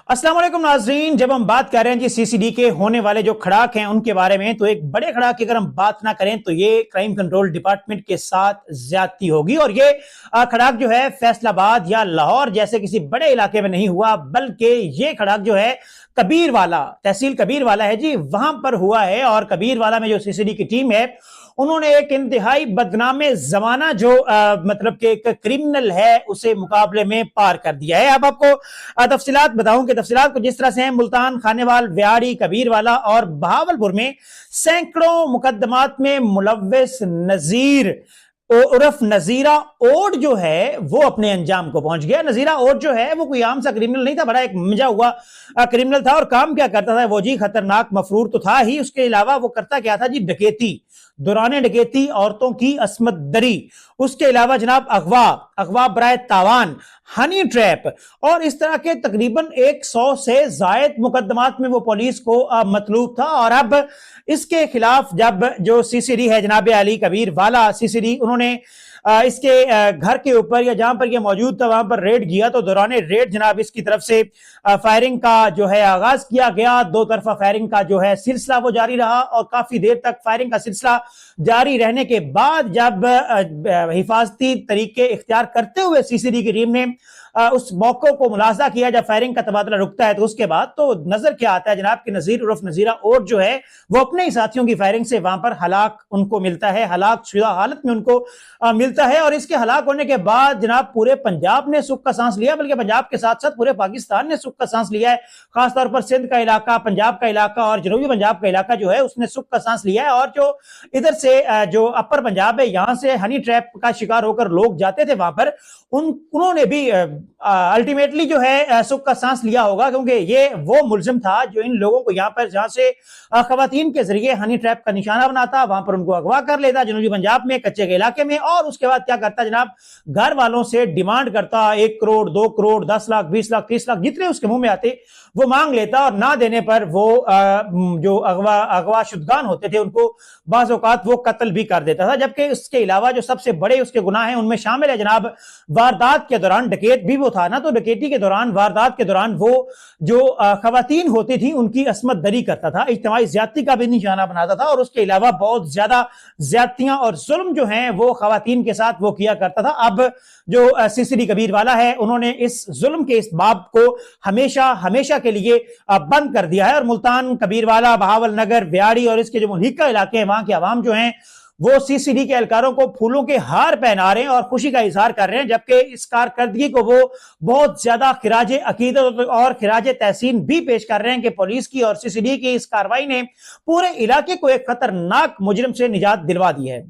अस्सलाम वालेकुम नाजरीन। जब हम बात कर रहे हैं जी सीसीडी के होने वाले जो खड़ाक हैं उनके बारे में, तो एक बड़े खड़ाक की अगर हम बात ना करें तो ये क्राइम कंट्रोल डिपार्टमेंट के साथ ज्यादती होगी। और ये खड़ाक जो है फैसलाबाद या लाहौर जैसे किसी बड़े इलाके में नहीं हुआ, बल्कि ये खड़ाक जो है कबीरवाला, तहसील कबीरवाला है जी, वहां पर हुआ है। और कबीरवाला में जो सीसीडी की टीम है उन्होंने एक इंतहाई बदनामे जमाना जो मतलब कि एक क्रिमिनल है उसे मुकाबले में पार कर दिया है। अब आपको तफसीलात बताऊं कि तफसीलात को जिस तरह से हैं, मुल्तान, खानेवाल, व्याड़ी, कबीरवाला और बहावलपुर में सैकड़ों मुकदमात में मुलव्विस नजीर उर्फ नजीरा ओड जो है वो अपने अंजाम को पहुंच गया। नजीरा ओड जो है वो कोई आम सा क्रिमिनल नहीं था, बड़ा एक मजा हुआ क्रिमिनल था। और काम क्या करता था वो जी? खतरनाक मफरूर तो था ही, उसके अलावा वो करता क्या था जी? डकैती, दौरान डकैती औरतों की अस्मत दरी, उसके अलावा जनाब अगवा, अगवा बराए तावान, हनी ट्रैप और इस तरह के तकरीबन 100 से जायद मुकदमात में वो पुलिस को मतलूब था। और अब इसके खिलाफ जब जो सीसीडी है जनाब अली कबीर वाला सीसीडी, उन्होंने इसके घर के ऊपर या जहां पर यह मौजूद था वहां पर रेड किया, तो दौरान रेड जनाब इसकी तरफ से फायरिंग का जो है आगाज किया गया। दो तरफा फायरिंग का जो है सिलसिला वो जारी रहा और काफी देर तक फायरिंग का सिलसिला जारी रहने के बाद जब हिफाजती तरीके इख्तियार करते हुए सीसीडी की टीम ने उस मौके को मुलाजा किया जब फायरिंग का तबादला रुकता है, तो उसके बाद तो नजर क्या आता है जनाब कि नजीर उर्फ नजीरा और जो है वो अपने ही साथियों की फायरिंग से वहां पर हलाक उनको मिलता है, हलाक शुदा हालत में उनको मिलता है। और इसके हलाक होने के बाद जनाब पूरे पंजाब ने सुख का सांस लिया, बल्कि पंजाब के साथ साथ पूरे पाकिस्तान ने सुख का सांस लिया है। खासतौर पर सिंध का इलाका, पंजाब का इलाका और जनूबी पंजाब का इलाका जो है उसने सुख का सांस लिया है। और जो इधर से जो अपर पंजाब है, यहां से हनी ट्रैप का शिकार होकर लोग जाते थे वहां पर, उन्होंने भी अल्टीमेटली जो है सुख का सांस लिया होगा, क्योंकि ये वो मुलजिम था जो इन लोगों को यहाँ पर जहां से खवातीन के जरिए हनी ट्रैप का निशाना बनाता, वहां पर उनको अगवा कर लेता जनूबी पंजाब में कच्चे के इलाके में। और उसके बाद क्या करता जनाब? घर वालों से डिमांड करता, 1 करोड़ 2 करोड़ 10 लाख 20 लाख 30 लाख जितने उसके मुंह में आते वो मांग लेता। और ना देने पर वो जो अगवा शुदगान होते थे उनको बाज़ औक़ात वो कत्ल भी कर देता था। जबकि इसके अलावा जो सबसे बड़े उसके गुनाह हैं उनमें शामिल है जनाब वारदात के दौरान, डकैत भी वो था ना, तो डकैती के दौरान, वारदात के दौरान वो जो खवातीन होती थी उनकी अस्मत दरी करता था, इज्तिमाई ज्यादती का भी निशाना बनाता था। और उसके अलावा बहुत ज्यादा ज्यादतियां और जुल्म जो हैं वो खवातीन के साथ वो किया करता था। अब जो सीसीडी कबीरवाला है उन्होंने इस जुल्म के इस बाब को हमेशा हमेशा के लिए बंद कर दिया है। और मुल्तान, कबीरवाला, बहावल नगर, व्याड़ी और इसके जो मुल्हिका इलाके हैं वहां के अवाम जो हैं वो सीसीडी के एहलकारों को फूलों के हार पहना रहे हैं और खुशी का इजहार कर रहे हैं। जबकि इस कारकर्दगी को वो बहुत ज्यादा खिराजे अकीदत और खिराजे तहसीन भी पेश कर रहे हैं कि पुलिस की और सीसीडी की इस कार्रवाई ने पूरे इलाके को एक खतरनाक मुजरिम से निजात दिलवा दी है।